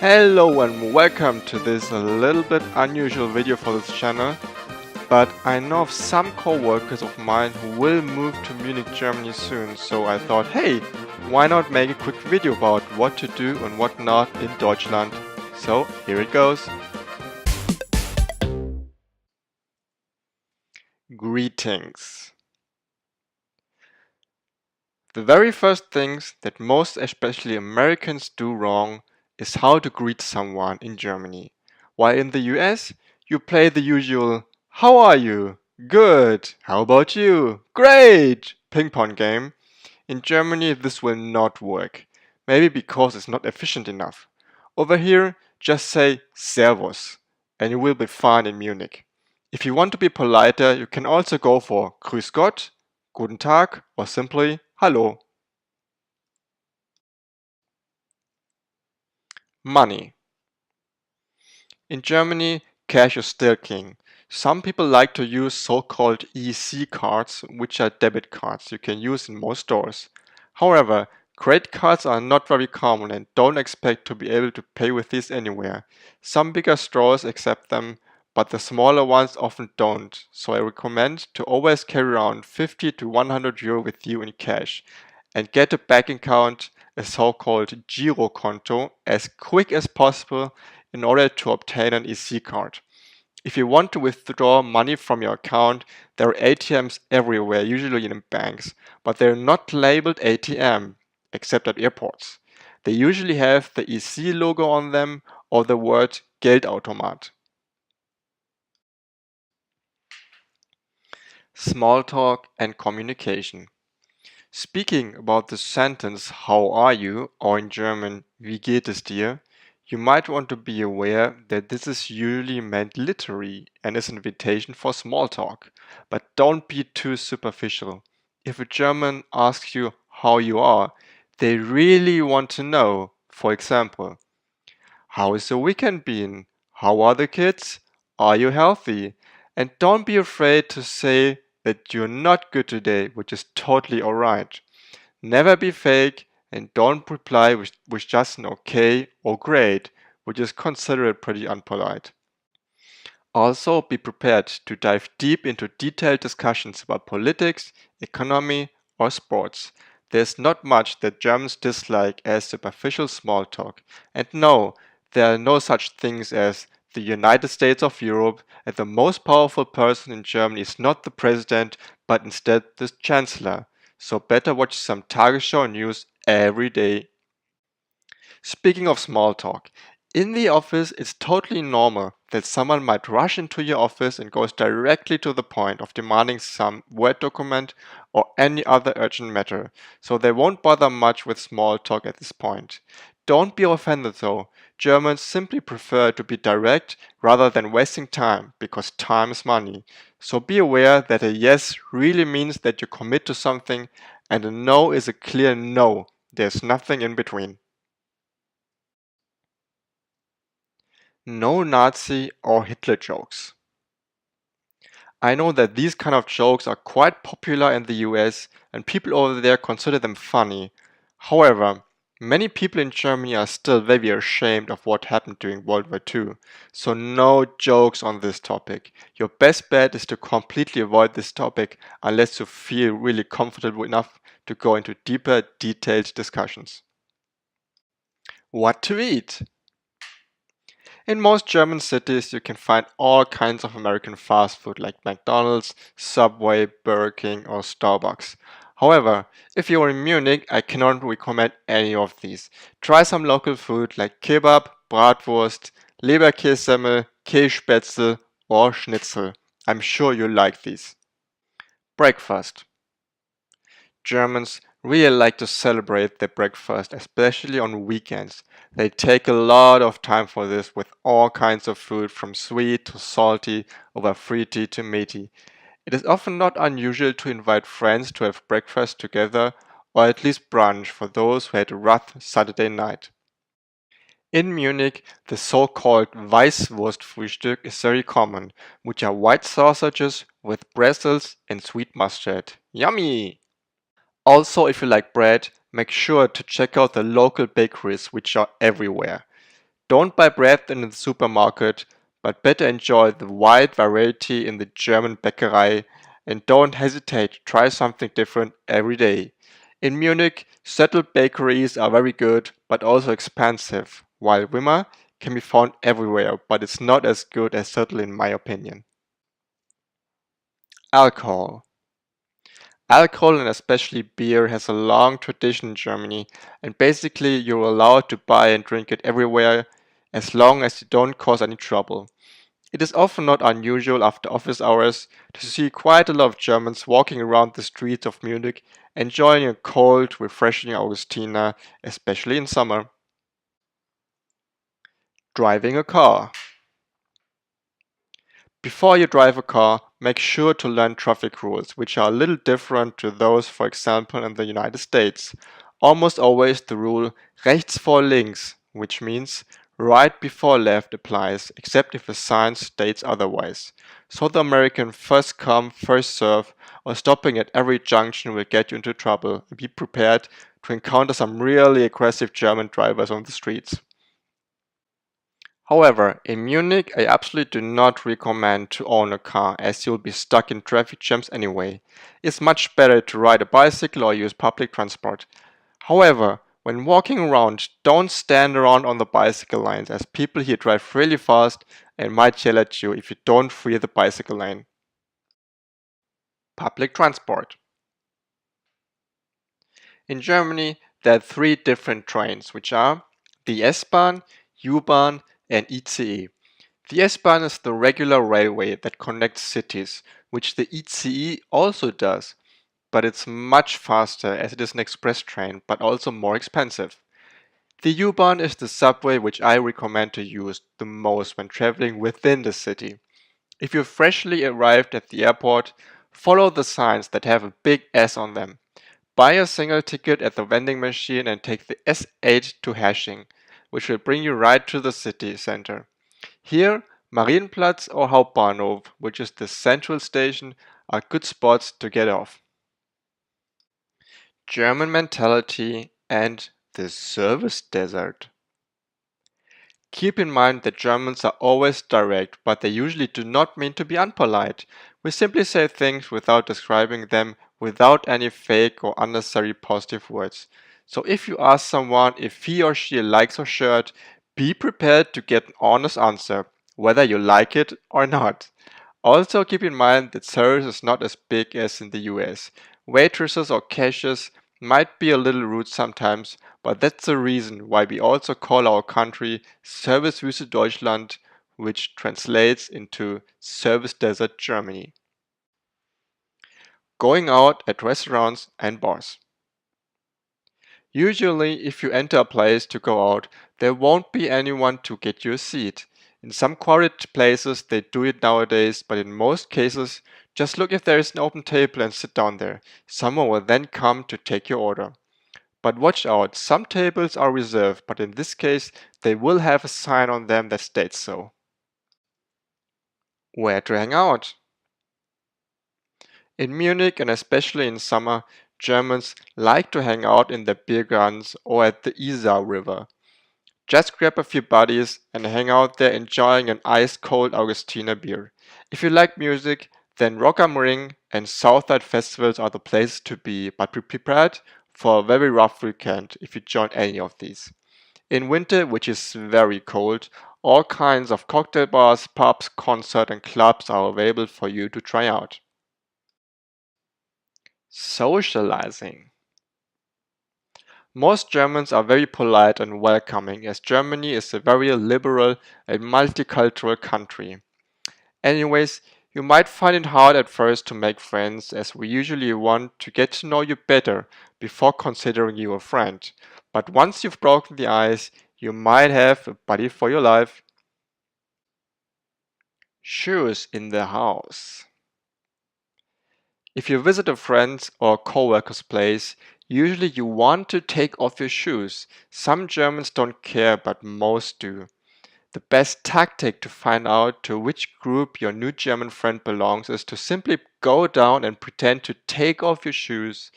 Hello and welcome to this a little bit unusual video for this channel, but I know of some co-workers of mine who will move to Munich, Germany soon, so I thought, hey, why not make a quick video about what to do and what not in Deutschland. So here it goes. Greetings. The very first things that most especially Americans do wrong is how to greet someone in Germany. While in the US, you play the usual "How are you? Good. How about you? Great!" ping pong game. In Germany, this will not work. Maybe because it's not efficient enough. Over here, just say Servus and you will be fine in Munich. If you want to be politer, you can also go for Grüß Gott, Guten Tag, or simply Hallo. Money. In Germany, cash is still king. Some people like to use so-called EC cards, which are debit cards you can use in most stores. However, credit cards are not very common and don't expect to be able to pay with these anywhere. Some bigger stores accept them, but the smaller ones often don't, so I recommend to always carry around 50 to 100 euro with you in cash and get a bank account, a so-called Girokonto, as quick as possible in order to obtain an EC card. If you want to withdraw money from your account, there are ATMs everywhere, usually in banks, but they're not labeled ATM, except at airports. They usually have the EC logo on them or the word Geldautomat. Small talk and communication. Speaking about the sentence "How are you?" or in German "Wie geht es dir?", you might want to be aware that this is usually meant literally and is an invitation for small talk. But don't be too superficial. If a German asks you how you are, they really want to know. For example, how is the weekend been? How are the kids? Are you healthy? And don't be afraid to say that you're not good today, which is totally alright. Never be fake and don't reply with just an okay or great, which is considered pretty unpolite. Also, be prepared to dive deep into detailed discussions about politics, economy, or sports. There's not much that Germans dislike as superficial small talk. And no, there are no such things as the United States of Europe, and the most powerful person in Germany is not the president, but instead the chancellor. So better watch some Tagesschau news every day. Speaking of small talk, in the office it's totally normal that someone might rush into your office and goes directly to the point of demanding some Word document or any other urgent matter, so they won't bother much with small talk at this point. Don't be offended though, Germans simply prefer to be direct rather than wasting time, because time is money. So be aware that a yes really means that you commit to something and a no is a clear no, there's nothing in between. No Nazi or Hitler jokes. I know that these kind of jokes are quite popular in the US and people over there consider them funny. However, many people in Germany are still very ashamed of what happened during World War II, so no jokes on this topic. Your best bet is to completely avoid this topic unless you feel really comfortable enough to go into deeper, detailed discussions. What to eat? In most German cities, you can find all kinds of American fast food like McDonald's, Subway, Burger King, or Starbucks. However, if you're in Munich, I cannot recommend any of these. Try some local food like Kebab, Bratwurst, Leberkässemmel, Kässpätzle, or Schnitzel. I'm sure you'll like these. Breakfast. Germans really like to celebrate their breakfast, especially on weekends. They take a lot of time for this with all kinds of food from sweet to salty, over fruity to meaty. It is often not unusual to invite friends to have breakfast together or at least brunch for those who had a rough Saturday night. In Munich, the so-called Weißwurstfrühstück is very common, which are white sausages with Brussels and sweet mustard. Yummy! Also, if you like bread, make sure to check out the local bakeries, which are everywhere. Don't buy bread in the supermarket, but better enjoy the wide variety in the German Bäckerei and don't hesitate to try something different every day. In Munich, settled bakeries are very good but also expensive, while Wimmer can be found everywhere, but it's not as good as settled in my opinion. Alcohol. Alcohol and especially beer has a long tradition in Germany, and basically you're allowed to buy and drink it everywhere as long as you don't cause any trouble. It is often not unusual after office hours to see quite a lot of Germans walking around the streets of Munich enjoying a cold, refreshing Augustiner, especially in summer. Driving a car. Before you drive a car, make sure to learn traffic rules, which are a little different to those, for example, in the United States. Almost always the rule rechts vor links, which means right before left applies, except if a sign states otherwise. So the American first come, first serve, or stopping at every junction will get you into trouble. Be prepared to encounter some really aggressive German drivers on the streets. However, in Munich I absolutely do not recommend to own a car as you'll be stuck in traffic jams anyway. It's much better to ride a bicycle or use public transport. However, when walking around, don't stand around on the bicycle lines as people here drive really fast and might yell at you if you don't free the bicycle lane. Public transport. In Germany, there are three different trains, which are the S-Bahn, U-Bahn, and ICE. The S-Bahn is the regular railway that connects cities, which the ICE also does, but it's much faster as it is an express train, but also more expensive. The U-Bahn is the subway which I recommend to use the most when traveling within the city. If you freshly arrived at the airport, follow the signs that have a big S on them. Buy a single ticket at the vending machine and take the S8 to Hersching, which will bring you right to the city center. Here, Marienplatz or Hauptbahnhof, which is the central station, are good spots to get off. German mentality and the service desert. Keep in mind that Germans are always direct, but they usually do not mean to be unpolite. We simply say things without describing them, without any fake or unnecessary positive words. So if you ask someone if he or she likes your shirt, be prepared to get an honest answer, whether you like it or not. Also keep in mind that service is not as big as in the US. Waitresses or cashiers might be a little rude sometimes, but that's the reason why we also call our country Servicewüste Deutschland, which translates into Service Desert Germany. Going out at restaurants and bars. Usually, if you enter a place to go out, there won't be anyone to get you a seat. In some crowded places, they do it nowadays, but in most cases, just look if there is an open table and sit down there. Someone will then come to take your order. But watch out, some tables are reserved, but in this case, they will have a sign on them that states so. Where to hang out? In Munich and especially in summer, Germans like to hang out in their beer gardens or at the Isar River. Just grab a few buddies and hang out there enjoying an ice-cold Augustiner beer. If you like music, then Rock am Ring and Southside festivals are the places to be, but be prepared for a very rough weekend if you join any of these. In winter, which is very cold, all kinds of cocktail bars, pubs, concerts and clubs are available for you to try out. Socializing. Most Germans are very polite and welcoming as Germany is a very liberal and multicultural country. Anyways, you might find it hard at first to make friends as we usually want to get to know you better before considering you a friend. But once you've broken the ice, you might have a buddy for your life. Shoes in the house. If you visit a friend's or coworker's place, usually you want to take off your shoes. Some Germans don't care, but most do. The best tactic to find out to which group your new German friend belongs is to simply go down and pretend to take off your shoes.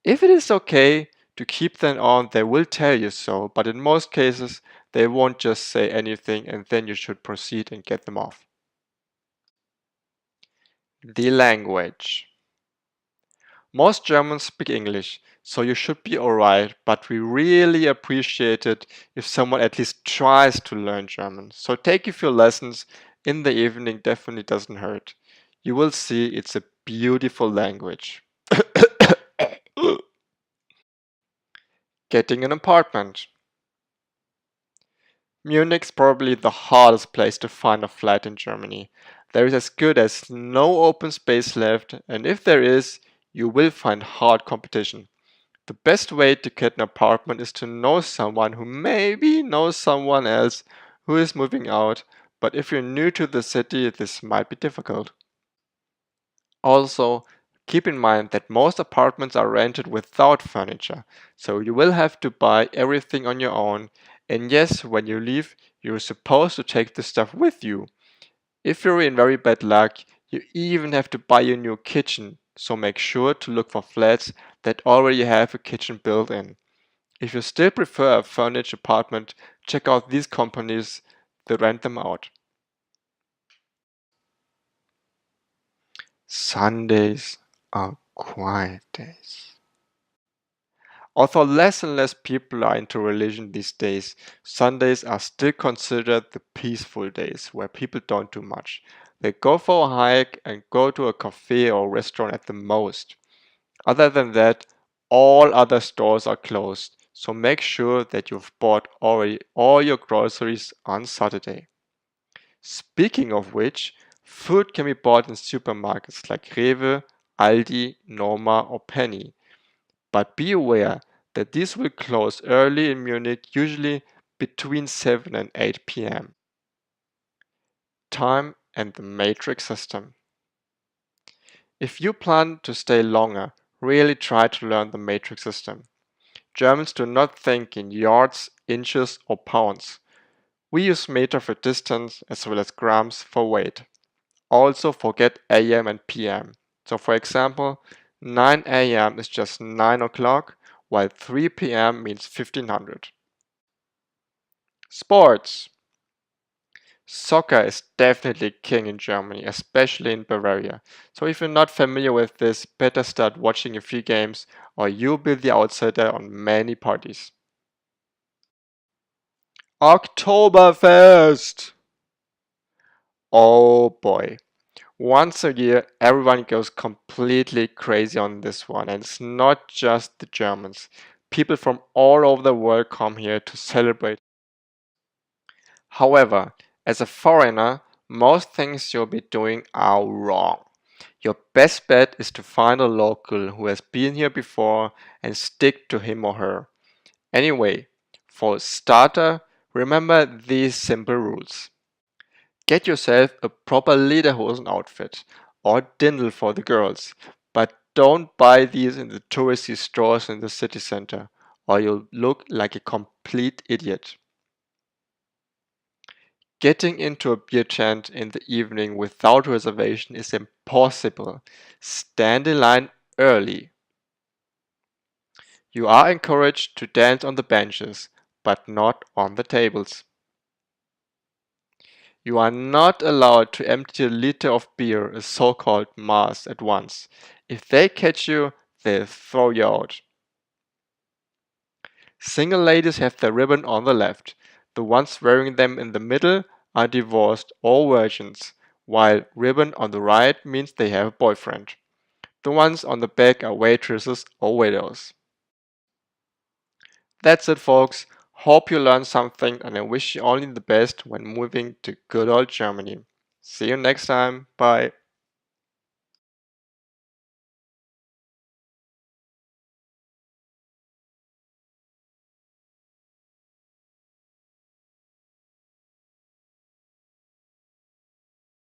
If it is okay, To keep them on, they will tell you so, but in most cases, they won't just say anything and then you should proceed and get them off. The language. Most Germans speak English, so you should be alright, but we really appreciate it if someone at least tries to learn German. So take a few lessons in the evening, definitely doesn't hurt. You will see it's a beautiful language. Getting an apartment. Munich's probably the hardest place to find a flat in Germany. There is as good as no open space left, and if there is, you will find hard competition. The best way to get an apartment is to know someone who maybe knows someone else who is moving out, but if you're new to the city, this might be difficult. Also, keep in mind that most apartments are rented without furniture, so you will have to buy everything on your own. And yes, when you leave, you're supposed to take the stuff with you. If you're in very bad luck, you even have to buy a new kitchen, so make sure to look for flats that already have a kitchen built in. If you still prefer a furnished apartment, check out these companies that rent them out. Sundays are quiet days. Although less and less people are into religion these days, Sundays are still considered the peaceful days where people don't do much. They go for a hike and go to a cafe or restaurant at the most. Other than that, all other stores are closed, so make sure that you've bought already all your groceries on Saturday. Speaking of which, food can be bought in supermarkets like Rewe, Aldi, Norma or Penny. But be aware that these will close early in Munich, usually between 7 and 8 p.m. Time and the matrix system. If you plan to stay longer, really try to learn the matrix system. Germans do not think in yards, inches or pounds. We use meter for distance as well as grams for weight. Also forget AM and PM. So for example, 9 AM is just 9 o'clock, while 3 PM means 1500. Sports. Soccer is definitely king in Germany, especially in Bavaria. So if you're not familiar with this, better start watching a few games or you'll be the outsider on many parties. Oktoberfest! Oh boy. Once a year, everyone goes completely crazy on this one, and it's not just the Germans. People from all over the world come here to celebrate. However, as a foreigner, most things you'll be doing are wrong. Your best bet is to find a local who has been here before and stick to him or her. Anyway, for a starter, remember these simple rules. Get yourself a proper lederhosen outfit or dirndl for the girls, but don't buy these in the touristy stores in the city center or you'll look like a complete idiot. Getting into a beer tent in the evening without reservation is impossible. Stand in line early. You are encouraged to dance on the benches, but not on the tables. You are not allowed to empty a liter of beer, a so-called mass, at once. If they catch you, they'll throw you out. Single ladies have their ribbon on the left. The ones wearing them in the middle are divorced or virgins, while ribbon on the right means they have a boyfriend. The ones on the back are waitresses or widows. That's it, folks. Hope you learned something and I wish you only the best when moving to good old Germany. See you next time. Bye.